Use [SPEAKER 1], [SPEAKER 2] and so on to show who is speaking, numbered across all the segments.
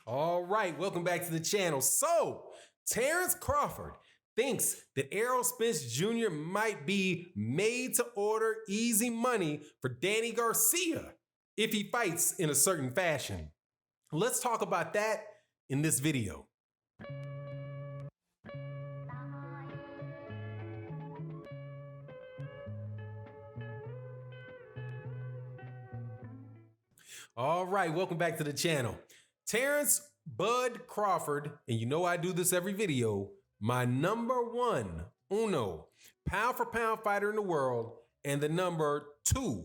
[SPEAKER 1] All right, welcome back to the channel. So, Terence Crawford thinks that Errol Spence Jr. might be made to order easy money for Danny Garcia if he fights in a certain fashion. Let's talk about that in this video. All right, welcome back to the channel. Terence Bud Crawford, and you know I do this every video, my number one, pound for pound fighter in the world, and the number 2,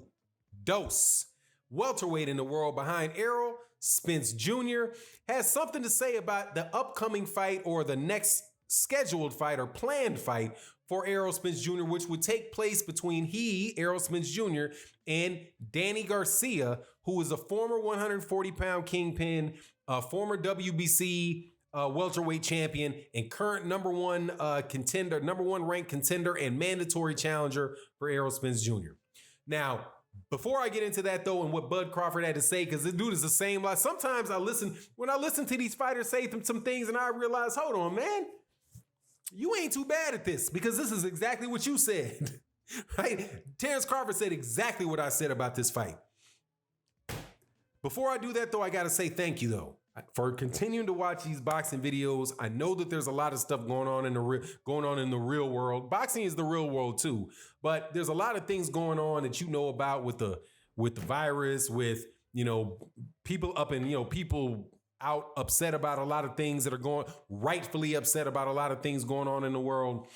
[SPEAKER 1] welterweight in the world behind Errol Spence Jr., has something to say about the upcoming fight or the next scheduled fight or planned fight for Errol Spence Jr., which would take place between Errol Spence Jr., and Danny Garcia, who is a former 140-pound kingpin, a former WBC welterweight champion, and current number one ranked contender and mandatory challenger for Errol Spence Jr. Now, before I get into that though, and what Bud Crawford had to say, because this dude is the same. Like sometimes when I listen to these fighters say some things, and I realize, hold on, man, you ain't too bad at this, because this is exactly what you said. Right? Terence Crawford said exactly what I said about this fight. Before I do that though, I gotta say thank you though for continuing to watch these boxing videos. I know that there's a lot of stuff going on in the real world. Boxing is the real world too, but there's a lot of things going on that you know about with the virus, with people up and people out upset about a lot of things that are rightfully upset about a lot of things going on in the world.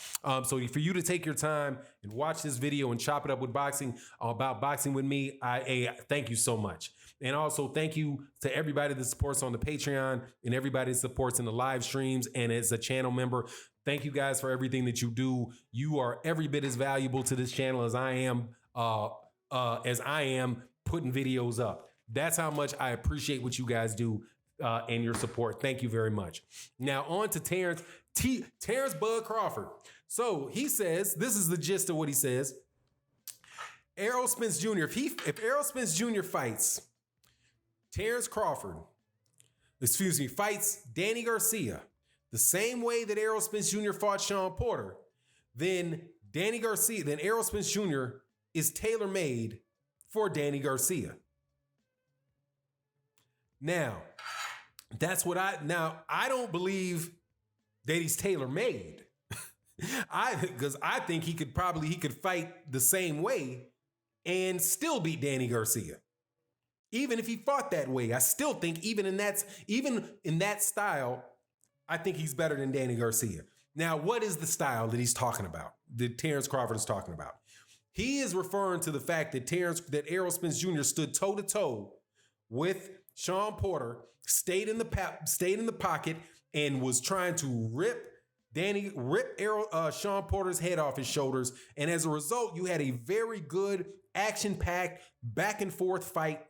[SPEAKER 1] So for you to take your time and watch this video and chop it up with about boxing with me, I thank you so much. And also thank you to everybody that supports on the Patreon and everybody that supports in the live streams and as a channel member. Thank you guys for everything that you do. You are every bit as valuable to this channel as I am putting videos up. That's how much I appreciate what you guys do and your support. Thank you very much. Now on to Terence Bud Crawford. So he says, this is the gist of what he says. Errol Spence Jr., if Errol Spence Jr. fights fights Danny Garcia the same way that Errol Spence Jr. fought Shawn Porter, then Errol Spence Jr. is tailor-made for Danny Garcia. Now, I don't believe that he's tailor-made. Because I think he could fight the same way and still beat Danny Garcia. Even if he fought that way, I still think even in that style, I think he's better than Danny Garcia. Now, what is the style that he's talking about, that Terence Crawford is talking about? He is referring to the fact that Errol Spence Jr. stood toe-to-toe with Shawn Porter, stayed in the pocket, and was trying to rip Shawn Porter's head off his shoulders. And as a result, you had a very good action-packed back and forth fight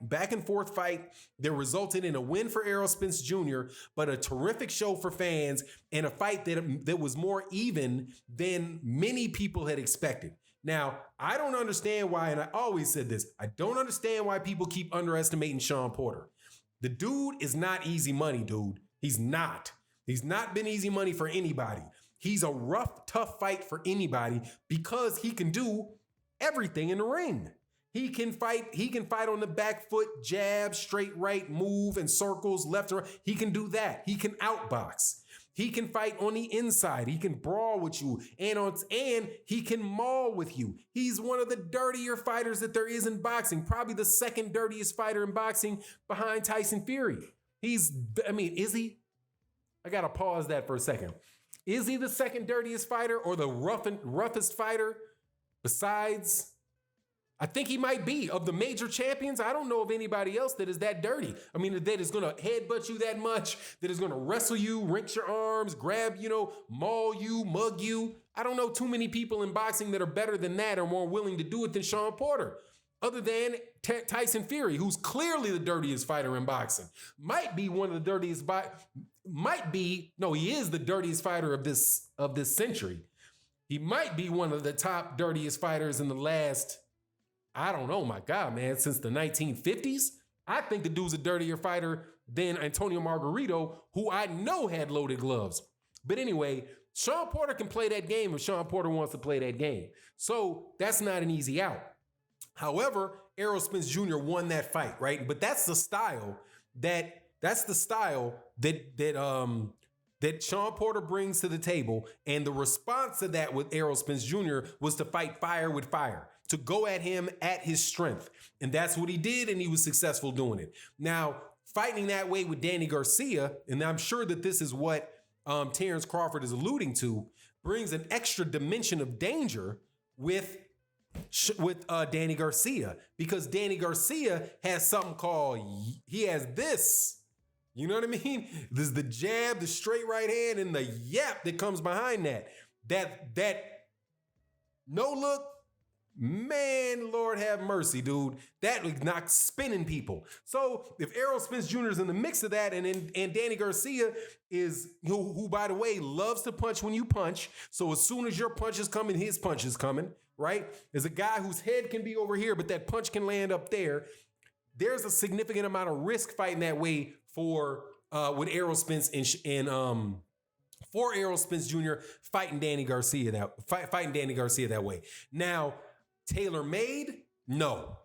[SPEAKER 1] that resulted in a win for Errol Spence Jr., but a terrific show for fans and a fight that was more even than many people had expected. Now, I don't understand why, and I always said this, I don't understand why people keep underestimating Shawn Porter. The dude is not easy money, dude. He's not. He's not been easy money for anybody. He's a rough, tough fight for anybody because he can do everything in the ring. He can fight on the back foot, jab, straight right, move, and circles, left or right. He can do that. He can outbox. He can fight on the inside. He can brawl with you, and he can maul with you. He's one of the dirtier fighters that there is in boxing, probably the second dirtiest fighter in boxing behind Tyson Fury. Is he? I gotta pause that for a second. Is he the second dirtiest fighter or the roughest fighter besides? I think he might be. Of the major champions, I don't know of anybody else that is that dirty. That is going to headbutt you that much, that is going to wrestle you, rinse your arms, grab, maul you, mug you. I don't know too many people in boxing that are better than that or more willing to do it than Shawn Porter, other than Tyson Fury, who's clearly the dirtiest fighter in boxing. He is the dirtiest fighter of this century. He might be one of the top dirtiest fighters in the last, I don't know, my God, man, since the 1950s. I think the dude's a dirtier fighter than Antonio Margarito, who I know had loaded gloves. But anyway, Shawn Porter can play that game if Shawn Porter wants to play that game. So that's not an easy out. However, Errol Spence Jr. won that fight, right? But that's the style that Shawn Porter brings to the table. And the response to that with Errol Spence Jr. was to fight fire with fire, to go at him at his strength. And that's what he did, and he was successful doing it. Now, fighting that way with Danny Garcia, and I'm sure that this is what Terence Crawford is alluding to, brings an extra dimension of danger with Danny Garcia, because Danny Garcia has something called, he has this, you know what I mean? This is the jab, the straight right hand, and the yap that comes behind that. That no look, man, Lord have mercy, dude. That knocks spinning people. So if Errol Spence Jr. is in the mix of that, and Danny Garcia is, who by the way, loves to punch when you punch. So as soon as your punch is coming, his punch is coming, right? There's a guy whose head can be over here, but that punch can land up there. There's a significant amount of risk fighting that way for with Errol Spence for Errol Spence Jr. fighting Danny Garcia that way. Now, tailor-made? No.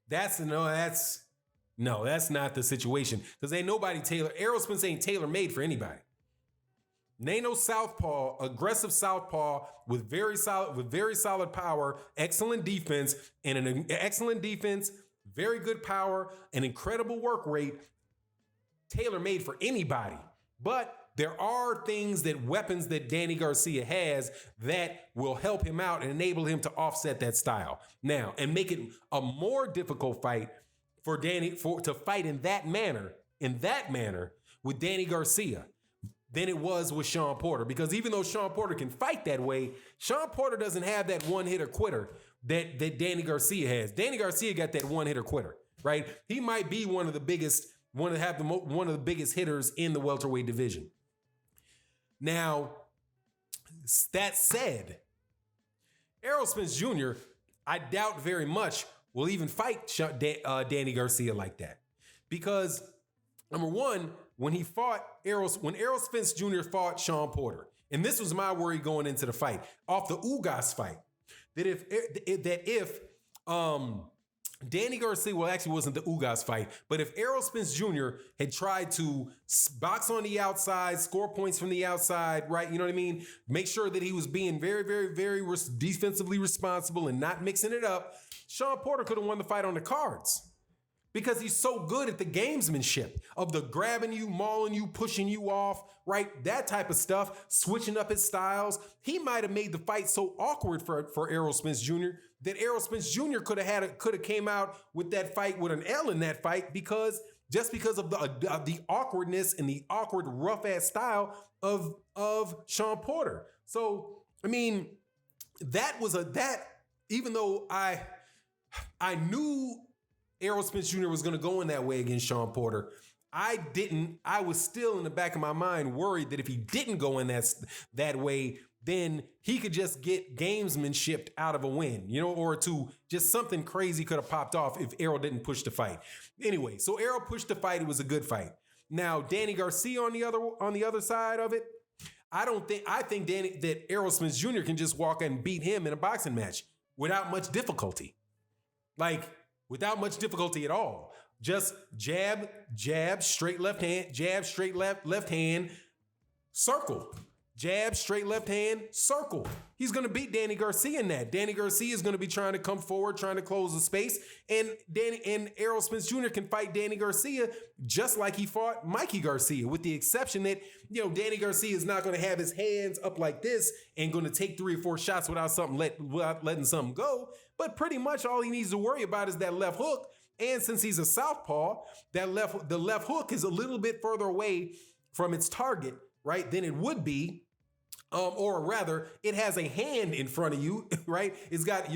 [SPEAKER 1] That's not the situation. Because Errol Spence ain't tailor-made for anybody. Ain't no southpaw, aggressive southpaw with very solid power, excellent defense, very good power, an incredible work rate, tailor-made for anybody. But there are weapons that Danny Garcia has that will help him out and enable him to offset that style. Now, and make it a more difficult fight for Danny to fight in that manner with Danny Garcia than it was with Shawn Porter. Because even though Shawn Porter can fight that way, Shawn Porter doesn't have that one-hitter quitter that Danny Garcia has. Danny Garcia got that one-hitter quitter, right? He might be one of the biggest hitters in the welterweight division. Now, that said, Errol Spence Jr., I doubt very much will even fight Danny Garcia like that. Because, number one, when Errol Spence Jr. fought Shawn Porter, and this was my worry going into the fight, off the Ugas fight, that if Danny Garcia, well, actually wasn't the Ugas fight, but if Errol Spence Jr. had tried to box on the outside, score points from the outside, right? You know what I mean? Make sure that he was being very, very, very defensively responsible and not mixing it up. Shawn Porter could have won the fight on the cards because he's so good at the gamesmanship of the grabbing you, mauling you, pushing you off, right? That type of stuff, switching up his styles. He might have made the fight so awkward for Errol Spence Jr. that Errol Spence Jr. could have came out with that fight with an L in that fight because of the awkwardness and the awkward rough ass style of Shawn Porter. So I mean, even though I knew Errol Spence Jr. was going to go in that way against Shawn Porter, I was still in the back of my mind worried that if he didn't go in that way, then he could just get gamesmanship out of a win, or just something crazy could have popped off if Errol didn't push the fight. Anyway, so Errol pushed the fight. It was a good fight. Now, Danny Garcia on the other side of it, I think that Errol Spence Jr. can just walk and beat him in a boxing match without much difficulty. Without much difficulty at all. Just jab, straight left hand, jab, straight left hand, circle. Jab, straight left hand, circle. He's going to beat Danny Garcia in that. Danny Garcia is going to be trying to come forward, trying to close the space. And Errol Spence Jr. can fight Danny Garcia just like he fought Mikey Garcia, with the exception that, Danny Garcia is not going to have his hands up like this and going to take 3 or 4 shots without letting something go. But pretty much all he needs to worry about is that left hook. And since he's a southpaw, the left hook is a little bit further away from its target, right, than it would be. Or rather, it has a hand in front of you, right? It's got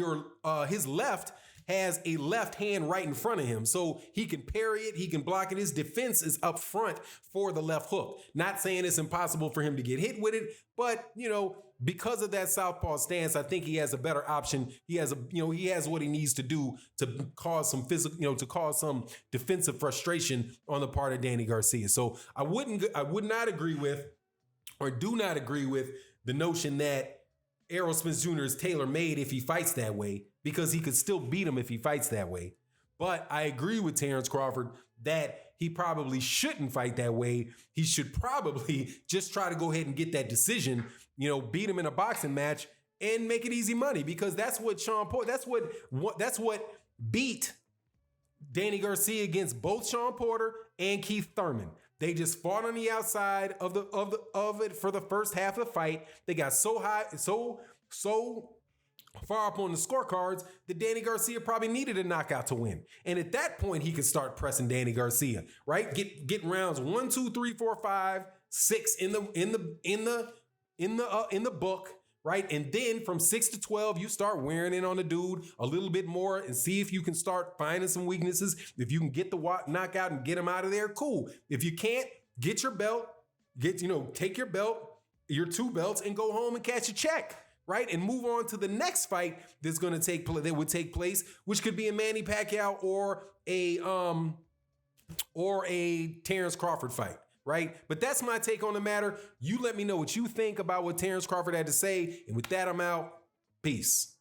[SPEAKER 1] his left has a left hand right in front of him. So he can parry it, he can block it. His defense is up front for the left hook. Not saying it's impossible for him to get hit with it, but, because of that southpaw stance, I think he has a better option. He has he has what he needs to do to cause some physical, to cause some defensive frustration on the part of Danny Garcia. So I would not agree with, or do not agree with, the notion that Errol Spence Jr. is tailor-made if he fights that way, because he could still beat him if he fights that way. But I agree with Terence Crawford that he probably shouldn't fight that way. He should probably just try to go ahead and get that decision, beat him in a boxing match and make it easy money, because that's what Shawn Porter, that's what beat Danny Garcia against both Shawn Porter and Keith Thurman. They just fought on the outside of it for the first half of the fight. They got so high, so far up on the scorecards that Danny Garcia probably needed a knockout to win. And at that point, he could start pressing Danny Garcia, right? Getting rounds 1, 2, 3, 4, 5, 6 in the book, right? And then from 6 to 12, you start wearing in on the dude a little bit more and see if you can start finding some weaknesses. If you can get the knockout and get him out of there, cool. If you can't, get your belt, take your belt, your 2 belts, and go home and catch a check, right? And move on to the next fight that would take place, which could be a Manny Pacquiao or a Terence Crawford fight. Right? But that's my take on the matter. You let me know what you think about what Terence Crawford had to say. And with that, I'm out. Peace.